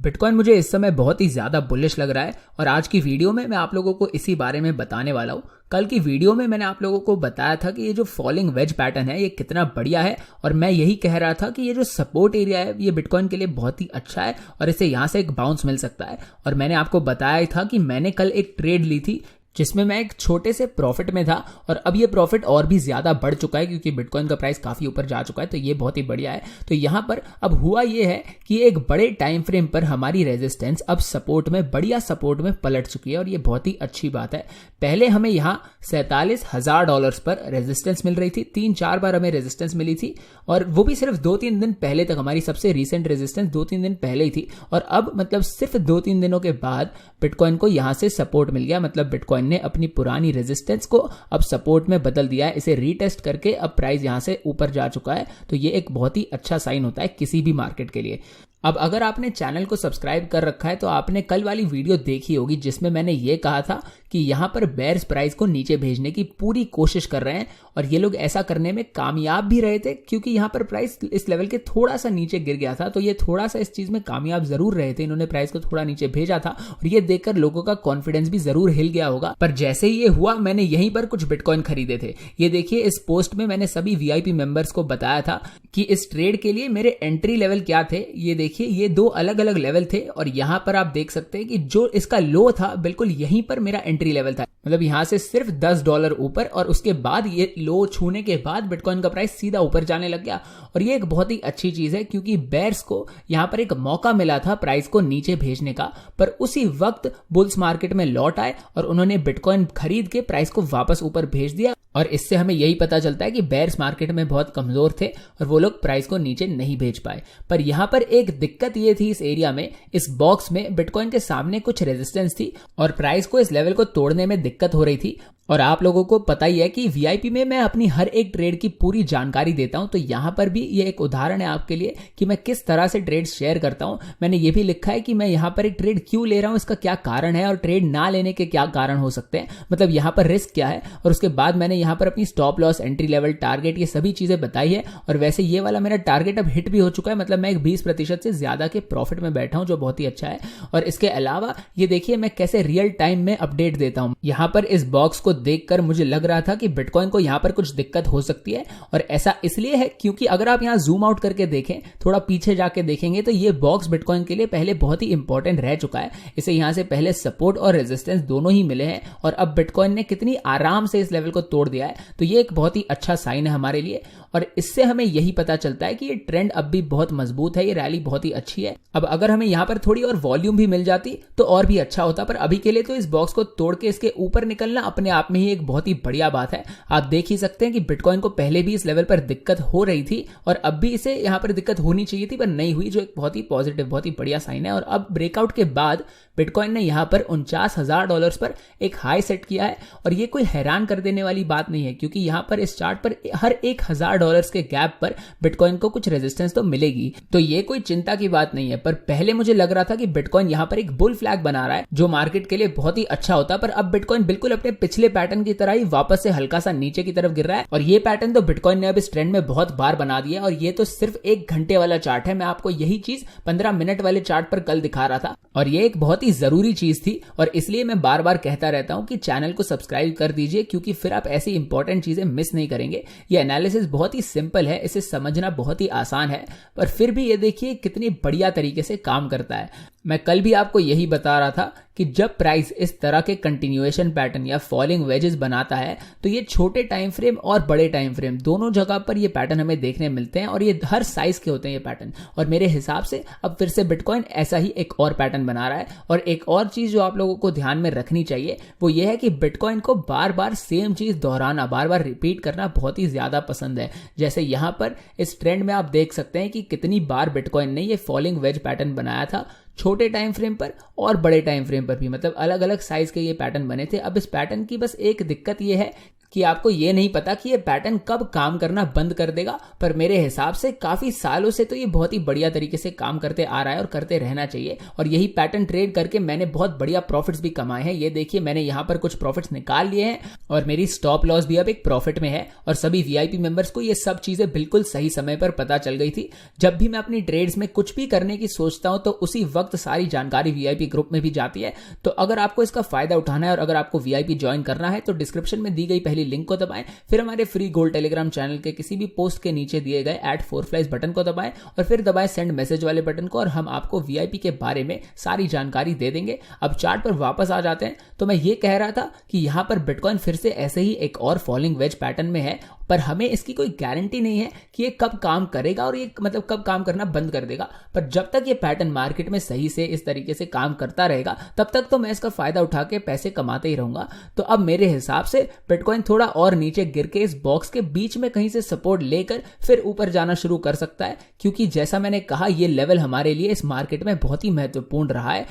Bitcoin मुझे इस समय बहुत ही ज़्यादा बुलिश लग रहा है और आज की वीडियो में मैं आप लोगों को इसी बारे में बताने वाला हूँ। कल की वीडियो में मैंने आप लोगों को बताया था कि ये जो फॉलिंग वेज पैटर्न है ये कितना बढ़िया है और मैं यही कह रहा था कि ये जो सपोर्ट एरिया है ये बिटकॉइन के लिए बहुत ही अच्छा है और इसे यहाँ से एक बाउंस मिल सकता है। और मैंने आपको बताया था कि मैंने कल एक ट्रेड ली थी जिसमें मैं एक छोटे से प्रॉफिट में था और अब ये प्रॉफिट और भी ज्यादा बढ़ चुका है क्योंकि बिटकॉइन का प्राइस काफी ऊपर जा चुका है, तो ये बहुत ही बढ़िया है। तो यहाँ पर अब हुआ ये है कि एक बड़े टाइम फ्रेम पर हमारी रेजिस्टेंस अब सपोर्ट में, बढ़िया सपोर्ट में पलट चुकी है और ये बहुत ही अच्छी बात है। पहले हमें यहाँ $47,000 पर रेजिस्टेंस मिल रही थी, 3-4 बार हमें रेजिस्टेंस मिली थी और वो भी सिर्फ 2-3 दिन पहले तक। हमारी सबसे रीसेंट रेजिस्टेंस 2-3 दिन पहले ही थी और अब मतलब सिर्फ 2-3 दिनों के बाद बिटकॉइन को यहां से सपोर्ट मिल गया। मतलब बिटकॉइन ने अपनी पुरानी रेजिस्टेंस को अब सपोर्ट में बदल दिया है, इसे रीटेस्ट करके अब प्राइस यहां से ऊपर जा चुका है। तो ये एक बहुत ही अच्छा साइन होता है किसी भी मार्केट के लिए। अब अगर आपने चैनल को सब्सक्राइब कर रखा है तो आपने कल वाली वीडियो देखी होगी जिसमें मैंने ये कहा था कि यहां पर बेयर्स प्राइस को नीचे भेजने की पूरी कोशिश कर रहे हैं और ये लोग ऐसा करने में कामयाब भी रहे थे क्योंकि यहां पर प्राइस इस लेवल के थोड़ा सा नीचे गिर गया था। तो ये थोड़ा सा इस चीज में कामयाब जरूर रहे थे, इन्होंने प्राइस को थोड़ा नीचे भेजा था और ये देखकर लोगों का कॉन्फिडेंस भी जरूर हिल गया होगा। पर जैसे ही ये हुआ मैंने यहीं पर कुछ बिटकॉइन खरीदे थे। ये देखिए, इस पोस्ट में मैंने सभी वीआईपी मेंबर्स को बताया था कि इस ट्रेड के लिए मेरे एंट्री लेवल क्या थे। ये देखिए, ये दो अलग अलग लेवल थे और यहां पर आप देख सकते हैं कि जो इसका लो था बिल्कुल यहीं पर मेरा एंट्री लेवल था। मतलब यहां से सिर्फ $10 ऊपर और उसके बाद ये लो छूने के बाद बिटकॉइन का प्राइस सीधा ऊपर जाने लग गया और ये एक बहुत ही अच्छी चीज है क्योंकि बेयर्स को यहां पर एक मौका मिला था प्राइस को नीचे भेजने का, पर उसी वक्त बुल्स मार्केट में लौट आए और उन्होंने बिटकॉइन खरीद के प्राइस को वापस ऊपर भेज दिया। और इससे हमें यही पता चलता है कि बेयर्स मार्केट में बहुत कमजोर थे और वो लोग प्राइस को नीचे नहीं भेज पाए। पर यहां पर एक दिक्कत ये थी, इस एरिया में, इस बॉक्स में बिटकॉइन के सामने कुछ रेजिस्टेंस थी और प्राइस को इस लेवल को तोड़ने में दिक्कत हो रही थी। और आप लोगों को पता ही है कि वीआईपी में मैं अपनी हर एक ट्रेड की पूरी जानकारी देता हूं, तो यहां पर भी ये एक उदाहरण है आपके लिए कि मैं किस तरह से ट्रेड शेयर करता हूं। मैंने ये भी लिखा है कि मैं यहां पर एक ट्रेड क्यों ले रहा हूं, इसका क्या कारण है और ट्रेड ना लेने के क्या कारण हो सकते हैं, मतलब यहां पर रिस्क क्या है। और उसके बाद मैंने यहां पर अपनी stop loss, entry level, target, ये सभी चीजें बताई है। और वैसे ये वाला मेरा टारगेट अब हिट भी हो चुका है, मतलब मैं एक 20% से ज्यादा के प्रॉफिट में बैठा हूं, जो बहुत ही अच्छा है। और इसके अलावा ये देखिए मैं कैसे रियल टाइम में अपडेट देता हूं। यहां पर इस बॉक्स को देखकर मुझे लग रहा था कि बिटकॉइन को यहां पर कुछ दिक्कत हो सकती है और ऐसा इसलिए है क्योंकि अगर आप यहां जूम आउट करके देखें, थोड़ा पीछे जाके देखेंगे तो ये बॉक्स बिटकॉइन के लिए पहले बहुत ही इंपॉर्टेंट रह चुका है। इसे यहां से पहले सपोर्ट और रेजिस्टेंस दोनों ही मिले हैं और अब बिटकॉइन ने कितनी आराम से इस लेवल को तोड़ दिया है। तो ये एक बहुत ही अच्छा साइन है हमारे लिए और इससे हमें यही पता चलता है कि ये ट्रेंड अब भी बहुत मजबूत है, ये रैली बहुत ही अच्छी है। अब अगर हमें यहां पर थोड़ी और वॉल्यूम भी मिल जाती तो और भी अच्छा होता, पर अभी के लिए तो इस बॉक्स को तोड़ के इसके ऊपर निकलना अपने आप में ही एक बहुत ही बढ़िया बात है। आप देख ही सकते हैं कि बिटकॉइन को पहले भी इस लेवल पर दिक्कत हो रही थी और अब भी इसे यहां पर दिक्कत होनी चाहिए थी पर नहीं हुई, जो एक बहुत ही पॉजिटिव, बहुत ही बढ़िया साइन है। और अब ब्रेकआउट के बाद बिटकॉइन ने यहां पर $49,000 पर एक हाई सेट किया है और ये कोई हैरान कर देने वाली बात नहीं है क्योंकि यहां पर इस चार्ट पर हर $1,000 के गैप पर बिटकॉइन को कुछ रेजिस्टेंस तो मिलेगी, तो ये कोई चिंता की बात नहीं है। पर पहले मुझे लग रहा था कि बिटकॉइन यहां पर एक बुल फ्लैग बना रहा है जो मार्केट के लिए बहुत ही अच्छा होता, पर अब बिटकॉइन बिल्कुल अपने पिछले पैटर्न की तरह ही वापस से हल्का सा नीचे की तरफ गिर रहा है और ये पैटर्न तो बिटकॉइन ने अब इस ट्रेंड में बहुत बार बना दिया और ये तो सिर्फ 1 घंटे वाला चार्ट है। मैं आपको यही चीज 15 मिनट वाले चार्ट पर कल दिखा रहा था और ये एक बहुत ही जरूरी चीज थी और इसलिए मैं बार बार कहता रहता हूं कि चैनल को सब्सक्राइब कर दीजिए क्योंकि फिर आप ऐसी इंपॉर्टेंट चीजें मिस नहीं करेंगे। ये एनालिसिस बहुत ही सिंपल है, इसे समझना बहुत ही आसान है, पर फिर भी ये देखिए कितनी बढ़िया तरीके से काम करता है। मैं कल भी आपको यही बता रहा था कि जब प्राइस इस तरह के कंटिन्यूएशन पैटर्न या फॉलिंग वेजेस बनाता है तो ये छोटे टाइम फ्रेम और बड़े टाइम फ्रेम दोनों जगह पर ये पैटर्न हमें देखने मिलते हैं और ये हर साइज के होते हैं ये पैटर्न। और मेरे हिसाब से अब फिर से बिटकॉइन ऐसा ही एक और पैटर्न बना रहा है। और एक और चीज जो आप लोगों को ध्यान में रखनी चाहिए वो ये है कि बिटकॉइन को बार बार सेम चीज दोहराना, बार बार रिपीट करना बहुत ही ज्यादा पसंद है। जैसे यहां पर इस ट्रेंड में आप देख सकते हैं कि कितनी बार बिटकॉइन ने ये फॉलिंग वेज पैटर्न बनाया था, छोटे टाइम फ्रेम पर और बड़े टाइम फ्रेम पर भी, मतलब अलग अलग साइज के ये पैटर्न बने थे। अब इस पैटर्न की बस एक दिक्कत ये है कि आपको ये नहीं पता कि ये पैटर्न कब काम करना बंद कर देगा, पर मेरे हिसाब से काफी सालों से तो ये बहुत ही बढ़िया तरीके से काम करते आ रहा है और करते रहना चाहिए। और यही पैटर्न ट्रेड करके मैंने बहुत बढ़िया प्रॉफिट्स भी कमाए हैं। ये देखिए मैंने यहाँ पर कुछ प्रॉफिट्स निकाल लिए हैं और मेरी स्टॉप लॉस भी अब एक प्रॉफिट में है। और सभी वीआईपी मेंबर्स को ये सब चीजें बिल्कुल सही समय पर पता चल गई थी। जब भी मैं अपनी ट्रेड्स में कुछ भी करने की सोचता हूं तो उसी वक्त सारी जानकारी वीआईपी ग्रुप में भी जाती है। तो अगर आपको इसका फायदा उठाना है और अगर आपको वीआईपी ज्वाइन करना है तो डिस्क्रिप्शन में दी गई पहली लिंक को दबाएं, फिर हमारे फ्री गोल्ड टेलीग्राम चैनल के किसी भी पोस्ट के नीचे दिए गए @4flies बटन को दबाएं और फिर दबाएं सेंड मैसेज वाले बटन को और हम आपको वीआईपी के बारे में सारी जानकारी दे देंगे। अब चार्ट पर वापस आ जाते हैं। तो मैं ये कह रहा था कि यहां पर बिटकॉइन फिर से ऐसे ही एक और फॉलिंग वेज पैटर्न में है, पर हमें इसकी कोई गारंटी नहीं है कि ये कब काम करेगा और ये मतलब कब काम करना बंद कर देगा। पर जब तक ये पैटर्न मार्केट में सही से इस तरीके से काम करता रहेगा तब तक तो मैं इसका फायदा उठा के पैसे कमाते ही रहूंगा। तो अब मेरे हिसाब से बिटकॉइन थोड़ा और नीचे गिर के इस बॉक्स के बीच में कहीं से सपोर्ट लेकर फिर ऊपर जाना शुरू कर सकता है, क्योंकि जैसा मैंने कहा ये लेवल हमारे लिए इस मार्केट में बहुत ही महत्वपूर्ण रहा है।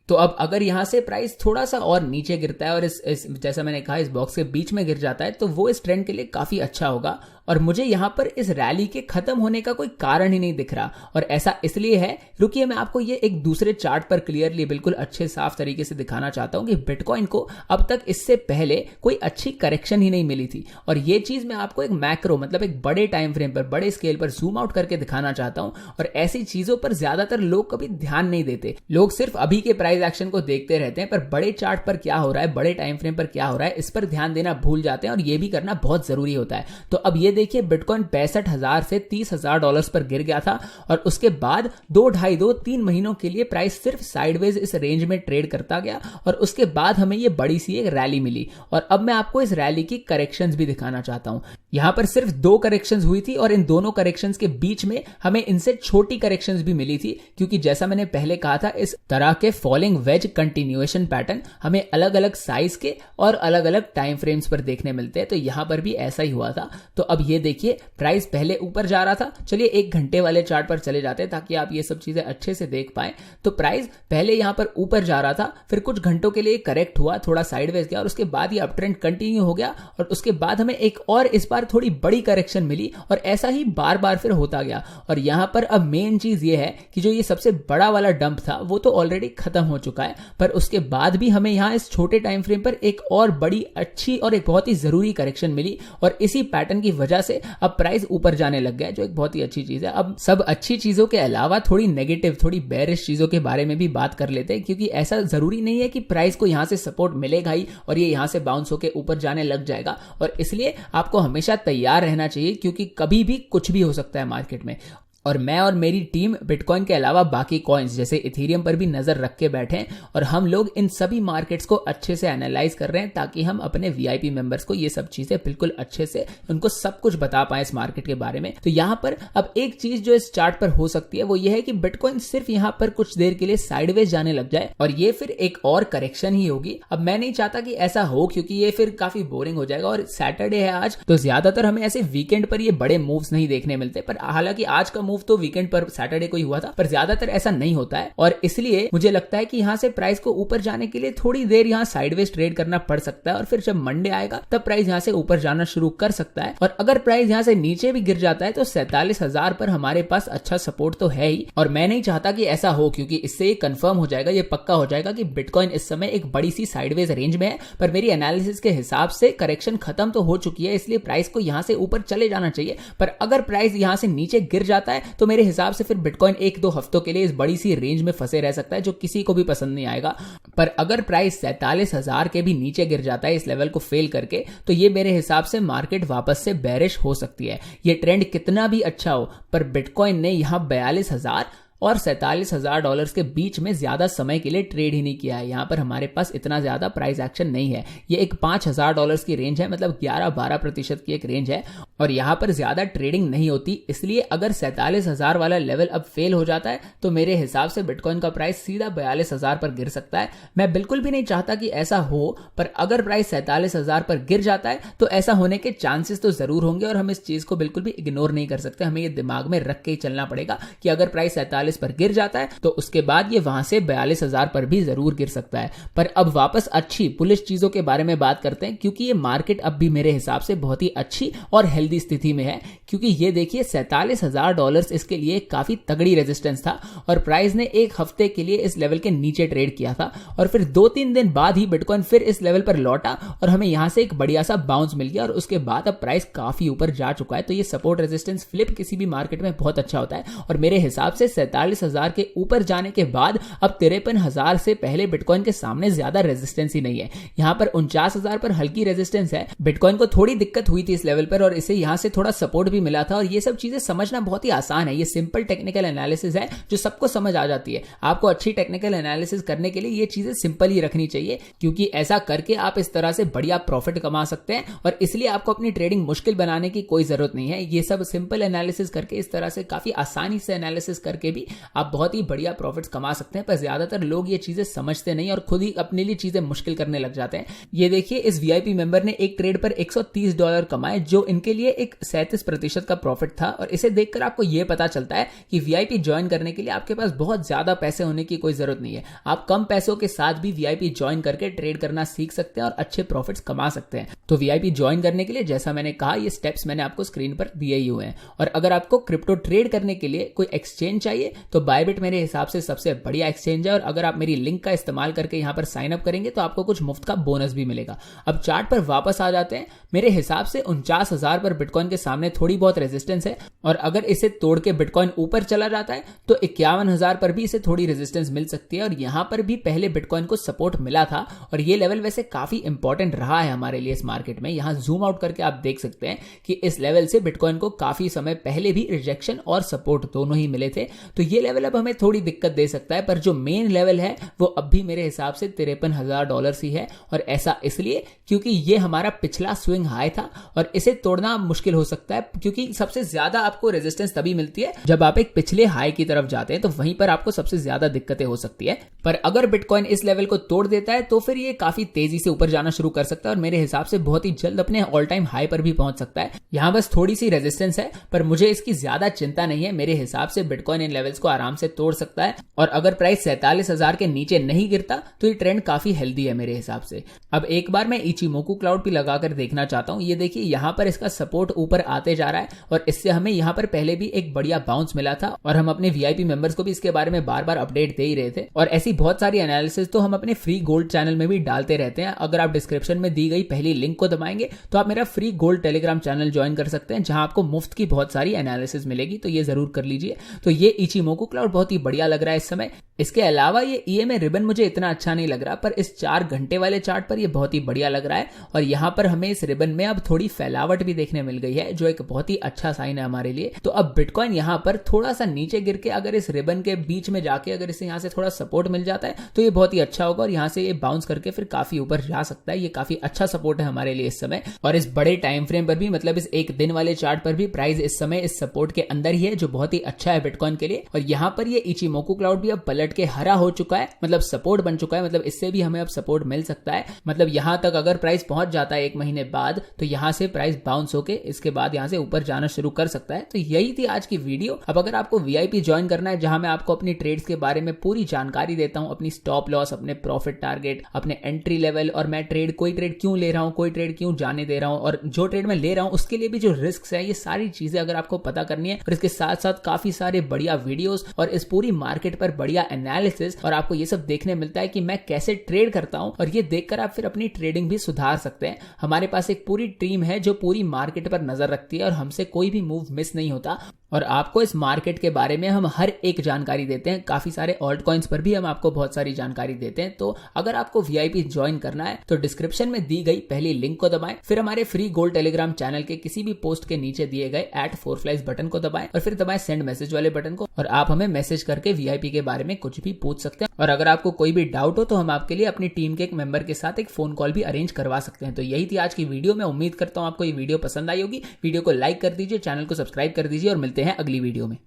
तो अब अगर यहां से प्राइस थोड़ा सा और नीचे गिरता है और इस जैसा मैंने कहा इस बॉक्स के बीच में गिर जाता है तो वो इस ट्रेंड के लिए काफी अच्छा होगा। और मुझे यहां पर इस रैली के खत्म होने का कोई कारण ही नहीं दिख रहा, और ऐसा इसलिए है, रुकिए मैं आपको ये एक दूसरे चार्ट पर क्लियरली बिल्कुल अच्छे साफ तरीके से दिखाना चाहता हूं कि बिटकॉइन को अब तक इससे पहले कोई अच्छी करेक्शन ही नहीं मिली थी। और ये चीज मैं आपको एक मैक्रो मतलब एक बड़े टाइम फ्रेम पर बड़े स्केल पर जूम आउट करके दिखाना चाहता हूं। और ऐसी चीजों पर ज्यादातर लोग कभी ध्यान नहीं देते, लोग सिर्फ अभी के प्राइस एक्शन को देखते रहते हैं, पर बड़े चार्ट पर क्या हो रहा है, बड़े टाइम फ्रेम पर क्या हो रहा है, इस पर ध्यान देना भूल जाते हैं और ये भी करना बहुत जरूरी होता है। तो अब ये देखिए बिटकॉइन 65,000 से $30,000 पर गिर गया था और उसके बाद 2-2.5-3 महीनों के लिए प्राइस सिर्फ साइडवेज इस रेंज में ट्रेड करता गया और उसके बाद हमें ये बड़ी सी एक रैली मिली। और अब मैं आपको इस रैली की करेक्शंस भी दिखाना चाहता हूं। यहां पर सिर्फ 2 करेक्शंस हुई थी और इन दोनों करेक्शंस के बीच में हमें इनसे छोटी करेक्शंस भी मिली थी, क्योंकि जैसा मैंने पहले कहा था इस तरह के फॉलिंग वेज कंटिन्यूएशन पैटर्न हमें अलग अलग साइज के और अलग अलग टाइम फ्रेम्स पर देखने मिलते हैं। तो यहां पर भी ऐसा ही हुआ था। तो अब ये देखिए प्राइस पहले ऊपर जा रहा था, चलिए 1 घंटे वाले चार्ट पर चले जाते हैं ताकि आप ये सब चीजें अच्छे से देख पाएं। तो प्राइस पहले यहां पर ऊपर जा रहा था, फिर कुछ घंटों के लिए करेक्ट हुआ, थोड़ा साइडवेज गया और उसके बाद ये अप ट्रेंड कंटिन्यू हो गया और उसके बाद हमें एक और इस बार थोड़ी बड़ी करेक्शन मिली और ऐसा ही बार बार फिर होता गया। और यहां पर अब मेन चीज ये है कि जो ये सबसे बड़ा वाला डंप था वो तो ऑलरेडी खत्म हो चुका है, पर उसके बाद भी हमें यहां इस छोटे टाइम फ्रेम पर एक और बड़ी अच्छी और एक बहुत ही जरूरी करेक्शन मिली और इसी पैटर्न की वजह से अब प्राइस ऊपर जाने लग गया, जो एक बहुत ही अच्छी चीज है। अब सब अच्छी चीजों के अलावा थोड़ी नेगेटिव थोड़ी बेरिश चीजों के बारे में भी बात कर लेते हैं, क्योंकि ऐसा जरूरी नहीं है कि प्राइस को यहां से सपोर्ट मिलेगा ही और ये यहां से बाउंस होकर ऊपर जाने लग जाएगा। और इसलिए आपको हमेशा तैयार रहना चाहिए, क्योंकि कभी भी कुछ भी हो सकता है मार्केट में। और मैं और मेरी टीम बिटकॉइन के अलावा बाकी कॉइन्स जैसे इथेरियम पर भी नजर रख के बैठे हैं और हम लोग इन सभी मार्केट्स को अच्छे से एनालाइज कर रहे हैं ताकि हम अपने वीआईपी मेंबर्स को ये सब चीजें बिल्कुल अच्छे से उनको सब कुछ बता पाए इस मार्केट के बारे में। तो यहां पर अब एक चीज जो इस चार्ट पर हो सकती है वो ये है कि बिटकॉइन सिर्फ यहां पर कुछ देर के लिए साइडवेज जाने लग जाए और ये फिर एक और करेक्शन ही होगी। अब मैं नहीं चाहता कि ऐसा हो, क्योंकि ये फिर काफी बोरिंग हो जाएगा और सैटरडे है आज, तो ज्यादातर हमें ऐसे वीकेंड पर ये बड़े मूव्स नहीं देखने मिलते। पर हालांकि आज का मूव तो वीकेंड पर सैटरडे को ही हुआ था, पर ज्यादातर ऐसा नहीं होता है और इसलिए मुझे लगता है कि यहां से प्राइस को ऊपर जाने के लिए थोड़ी देर यहां साइडवेज ट्रेड करना पड़ सकता है और फिर जब मंडे आएगा तब प्राइस यहां से ऊपर जाना शुरू कर सकता है। और अगर प्राइस यहां से नीचे भी गिर जाता है तो 47,000 पर हमारे पास अच्छा सपोर्ट तो है ही। और मैं नहीं चाहता कि ऐसा हो, क्योंकि इससे ये कंफर्म हो जाएगा, ये पक्का हो जाएगा कि बिटकॉइन इस समय एक बड़ी सी साइडवेज रेंज में है। पर मेरी एनालिसिस के हिसाब से करेक्शन खत्म तो हो चुकी है, इसलिए प्राइस को यहां से ऊपर चले जाना चाहिए। पर अगर प्राइस यहां से नीचे गिर जाता है तो मेरे हिसाब से फिर बिटकॉइन 1-2 हफ्तों के लिए इस बड़ी सी रेंज में फंसे रह सकता है, जो किसी को भी पसंद नहीं आएगा। पर अगर प्राइस 47,000 के भी नीचे गिर जाता है इस लेवल को फेल करके, तो ये मेरे हिसाब से मार्केट वापस से बेरिश हो सकती है। ये ट्रेंड कितना भी अच्छा हो, पर बिटकॉइन ने यहां 42,000 और $47,000 के बीच में ज्यादा समय के लिए ट्रेड ही नहीं किया है। यहां पर हमारे पास इतना ज्यादा प्राइस एक्शन नहीं है। ये एक $5,000 की रेंज है, मतलब 11-12% की एक रेंज है और यहां पर ज्यादा ट्रेडिंग नहीं होती। इसलिए अगर 47,000 वाला लेवल अब फेल हो जाता है तो मेरे हिसाब से बिटकॉइन का प्राइस सीधा 42,000 पर गिर सकता है। मैं बिल्कुल भी नहीं चाहता कि ऐसा हो, पर अगर प्राइस 47,000 पर गिर जाता है तो ऐसा होने के चांसेस तो जरूर होंगे और हम इस चीज को बिल्कुल भी इग्नोर नहीं कर सकते। हमें ये दिमाग में रख के ही चलना पड़ेगा कि अगर प्राइस 43 पर गिर जाता है तो उसके बाद ये वहां से 42,000 पर भी जरूर गिर सकता है। पर अब वापस अच्छी बुलिश चीजों के बारे में बात करते हैं, क्योंकि ये मार्केट अब भी मेरे हिसाब से बहुत ही अच्छी और हेल्दी स्थिति में है। क्योंकि ये देखिए $47,000 इसके लिए काफी तगड़ी रेजिस्टेंस था और प्राइस ने एक हफ्ते के लिए इस लेवल के नीचे ट्रेड किया था और फिर 2-3 दिन बाद ही बिटकॉइन फिर इस लेवल पर लौटा और हमें यहां से एक बढ़िया सा बाउंस मिल गया और उसके बाद अब प्राइस काफी ऊपर जा चुका है। तो ये सपोर्ट रेजिस्टेंस फ्लिप किसी भी मार्केट में बहुत अच्छा होता है और मेरे हिसाब से 47,000 के ऊपर जाने के बाद अब 53,000 से पहले बिटकॉइन के सामने ज्यादा रेजिस्टेंस ही नहीं है। यहां पर 49,000 पर हल्की रेजिस्टेंस है। बिटकॉइन को थोड़ी दिक्कत हुई थी इस लेवल पर और इसे यहां से थोड़ा सपोर्ट भी मिला था और ये सब चीजें समझना बहुत ही आसान है। ये सिंपल टेक्निकल एनालिसिस है जो सबको समझ आ जाती है। आपको अच्छी टेक्निकल एनालिसिस करने के लिए ये चीजें सिंपल ही रखनी चाहिए, क्योंकि ऐसा करके आप इस तरह से बढ़िया प्रॉफिट कमा सकते हैं और इसलिए आपको अपनी ट्रेडिंग मुश्किल बनाने की कोई जरूरत नहीं है। ये सब सिंपल एनालिसिस करके इस तरह से काफी आसानी से एनालिसिस करके भी आप बहुत ही बढ़िया प्रॉफिट्स कमा सकते हैं। पर ज्यादातर लोग ये चीजें समझते नहीं और खुद ही अपने लिए चीजें मुश्किल करने लग जाते हैं। ये देखिए इस वीआईपी मेंबर ने एक ट्रेड पर $130 कमाए, जो इनके लिए एक 37% का प्रॉफिट था। और इसे देखकर आपको यह पता चलता है कि वीआईपी ज्वाइन करने के लिए आपके पास बहुत ज्यादा पैसे होने की कोई जरूरत नहीं है। आप कम पैसों के साथ भी वीआईपी ज्वाइन करके ट्रेड करना सीख सकते हैं और अच्छे प्रॉफिट्स कमा सकते हैं। तो वीआईपी ज्वाइन करने के लिए जैसा मैंने कहा, ये स्टेप्स मैंने आपको स्क्रीन पर दिए ही हुए हैं। और अगर आपको क्रिप्टो ट्रेड करने के लिए कोई एक्सचेंज चाहिए तो बायबिट मेरे हिसाब से सबसे बढ़िया एक्सचेंज है और अगर आप मेरी लिंक का इस्तेमाल करके यहां पर साइन अप करेंगे तो आपको कुछ मुफ्त का बोनस भी मिलेगा। अब चार्ट पर वापस आ जाते हैं। मेरे हिसाब से 49,000 पर बिटकॉइन के सामने थोड़ी बहुत रेजिस्टेंस है और अगर इसे तोड़ के बिटकॉइन ऊपर चला जाता है तो 51,000 पर भी इसे थोड़ी रेजिस्टेंस मिल सकती है और यहां पर भी पहले बिटकॉइन को सपोर्ट मिला था और ये लेवल वैसे काफी इंपॉर्टेंट रहा है हमारे लिए इस मार्केट में। यहां जूम आउट करके आप देख सकते हैं कि इस लेवल से बिटकॉइन को काफी समय पहले भी रिजेक्शन और सपोर्ट दोनों ही मिले थे। तो ये लेवल अब हमें थोड़ी दिक्कत दे सकता है, पर जो मेन लेवल है वो अब भी मेरे हिसाब से $53,000 ही है और ऐसा इसलिए क्योंकि ये हमारा पिछला स्विंग हाई था और इसे तोड़ना मुश्किल हो सकता है, क्योंकि सबसे ज्यादा आपको रेजिस्टेंस तभी मिलती है जब आप एक पिछले हाई की तरफ जाते हैं, तो वहीं पर आपको सबसे ज्यादा दिक्कतें हो सकती है। पर अगर बिटकॉइन इस लेवल को तोड़ देता है तो फिर ये काफी तेजी से ऊपर जाना शुरू कर सकता है और मेरे हिसाब से बहुत ही जल्द अपने ऑल टाइम हाई पर भी पहुंच सकता है। यहां बस थोड़ी सी रेजिस्टेंस है, पर मुझे इसकी ज्यादा चिंता नहीं है। मेरे हिसाब से बिटकॉइन इन लेवल्स को आराम से तोड़ सकता है और अगर प्राइस 47,000 के नीचे नहीं गिरता तो ये ट्रेंड काफी हेल्दी है मेरे हिसाब से। अब एक बार मैं इचिमोकू क्लाउड भी लगाकर देखना चाहता हूं। ये देखिए यहां पर इसका सपोर्ट ऊपर आते जा रहा है और इससे हमें यहां पर पहले भी एक बढ़िया बाउंस मिला था और हम अपने वीआईपी मेंबर्स को भी इसके बारे में बार बार अपडेट दे ही रहे थे। और ऐसी बहुत सारी एनालिसिस तो हम अपने फ्री गोल्ड चैनल में भी डालते रहते हैं। अगर आप डिस्क्रिप्शन में दी गई पहली लिंक को दबाएंगे तो आप मेरा free gold Telegram channel join कर सकते हैं, जहां आपको मुफ्त की बहुत सारी एनालिसिस मिलेगी, तो ये जरूर कर लीजिए। तो ये इचिमोकू क्लाउड बहुत ही बढ़िया लग रहा है इस समय। इसके अलावा ये ईएमए रिबन मुझे इतना अच्छा नहीं लग रहा, पर इस 4 घंटे वाले चार्ट पर ये बहुत ही बढ़िया लग रहा है और यहां पर हमें इस रिबन में अब थोड़ी फैलावट भी देखने मिल गई है, जो एक बहुत ही अच्छा साइन है हमारे लिए। तो अब बिटकॉइन यहां पर थोड़ा सा नीचे गिर के अगर इस रिबन के बीच में जाके अगर इसे यहां से थोड़ा सपोर्ट मिल जाता है तो ये बहुत ही अच्छा होगा और यहां से ये बाउंस करके फिर काफी ऊपर जा सकता है। ये काफी अच्छा सपोर्ट है हमारे लिए इस समय। और इस बड़े टाइम फ्रेम पर भी, मतलब इस एक दिन वाले चार्ट पर भी प्राइस इस समय इस सपोर्ट के अंदर ही है, जो बहुत ही अच्छा है बिटकॉइन के लिए। और यहां पर ये इचिमोकू क्लाउड भी अब पलट के हरा हो चुका है, मतलब सपोर्ट बन चुका है, मतलब इससे भी हमें अब सपोर्ट मिल सकता है। मतलब यहां तक अगर प्राइस पहुंच जाता है 1 महीने बाद तो यहां से प्राइस बाउंस होके इसके बाद यहां से ऊपर जाना शुरू कर सकता है। तो यही थी आज की वीडियो। अब अगर आपको वीआईपी ज्वाइन करना है, जहां मैं आपको अपनी ट्रेड्स के बारे में पूरी जानकारी देता हूं, अपनी स्टॉप लॉस, अपने प्रॉफिट टारगेट, अपने एंट्री लेवल और मैं कोई ट्रेड क्यों ले रहा हूं, कोई ट्रेड क्यों जाने दे रहा हूं और जो ट्रेड मैं ले रहा हूं उसके लिए भी जो रिस्क है, ये सारी चीजें अगर आपको पता करनी है और इसके साथ साथ काफी सारे बढ़िया वीडियोस और इस पूरी मार्केट पर बढ़िया एनालिसिस और आपको ये सब देखने मिलता है कि मैं कैसे ट्रेड करता हूं और ये देखकर आप फिर अपनी ट्रेडिंग भी सुधार सकते हैं। हमारे पास एक पूरी टीम है जो पूरी मार्केट पर नजर रखती है और हमसे कोई भी मूव मिस नहीं होता और आपको इस मार्केट के बारे में हम हर एक जानकारी देते हैं। काफी सारे ऑल्ट कॉइन्स पर भी हम आपको बहुत सारी जानकारी देते हैं। तो अगर आपको वीआईपी ज्वाइन करना है तो डिस्क्रिप्शन में दी गई पहली लिंक को दबाएं, फिर हमारे फ्री गोल्ड टेलीग्राम चैनल के किसी भी पोस्ट के नीचे दिए गए @4flies बटन को दबाएं और फिर दबाएं सेंड मैसेज वाले बटन को और आप हमें मैसेज करके वीआईपी के बारे में कुछ भी पूछ सकते हैं। और अगर आपको कोई भी डाउट हो तो हम आपके लिए अपनी टीम के एक मेंबर के साथ एक फोन कॉल भी अरेंज करवा सकते हैं। तो यही थी आज की वीडियो। मैं उम्मीद करता हूं आपको ये वीडियो पसंद आई होगी। वीडियो को लाइक कर दीजिए, चैनल को सब्सक्राइब कर दीजिए और मिलते हैं अगली वीडियो में।